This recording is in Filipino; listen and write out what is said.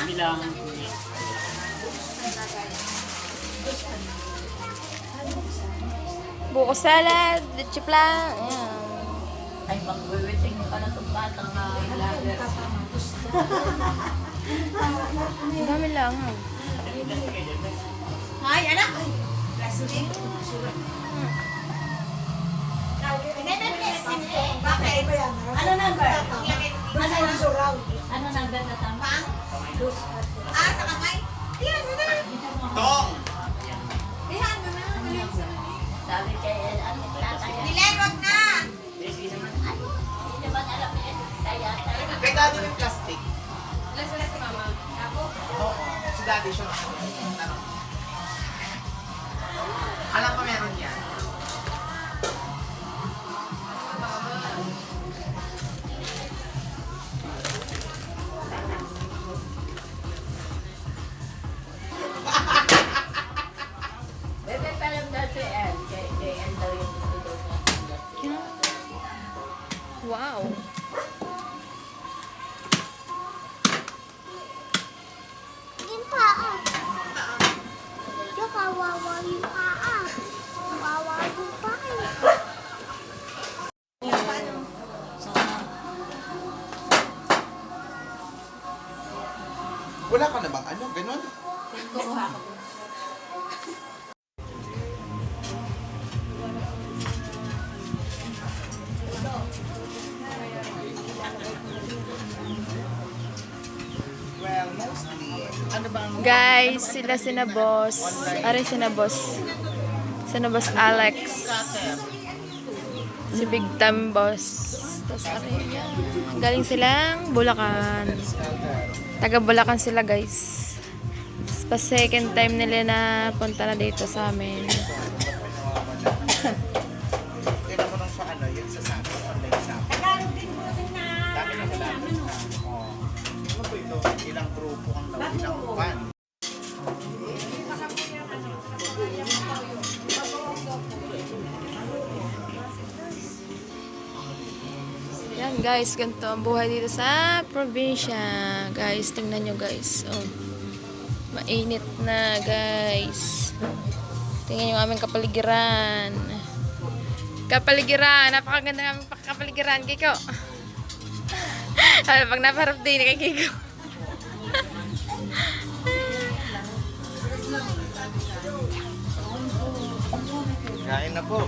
Bilang. Buko salad, leche plan. Ayan. Ay, mag-waiting ka na itong batang lager. Ang dami lang. Hay, anak! Plastic. Bakit? Ano number? Ano number na tama? Pang? Sa kamay? Iyan mo na. Tong! Iyan mo na. Sabi kay Ate Tatay. Nilay, wag na. Hindi naman alam niya. Kaya tayo. Kay Daddy may plastic. Wala si mama. Ako? Oo. Si Daddy siya. Ano? Alam ko meron yan. Bebe, palam daw si El. Kay El daw yung gusto daw niya. Wow. Yung paa. Tsaka wawa yung paa. Wawa yung paa. Wala ka na bang ano? Ganon? Kukuha ko. Well, mostly. Ano bang? Guys, sina boss. Are sina boss. Sina boss Alex. Si Big Time Boss. Tapos are yan. Galing silang Bulacan. Taga Bulacan sila guys. Pa second time nila na punta na dito sa amin. Tignan mo nung sa ano, yun sa sabi. Online sabi. Tagalog din po na. Dami na wala. Oo. Ano po ito? Ilang grupo ang daw? Ilang pan? Yan guys, ganito ang buhay dito sa probinsya. Guys, tingnan nyo guys. Oh. Mainit na guys. Tingnan nyo aming kapaligiran. Kapaligiran. Napakaganda ng aming kapaligiran. Kiko. Pag napaharap din kay Kiko. Kain na po.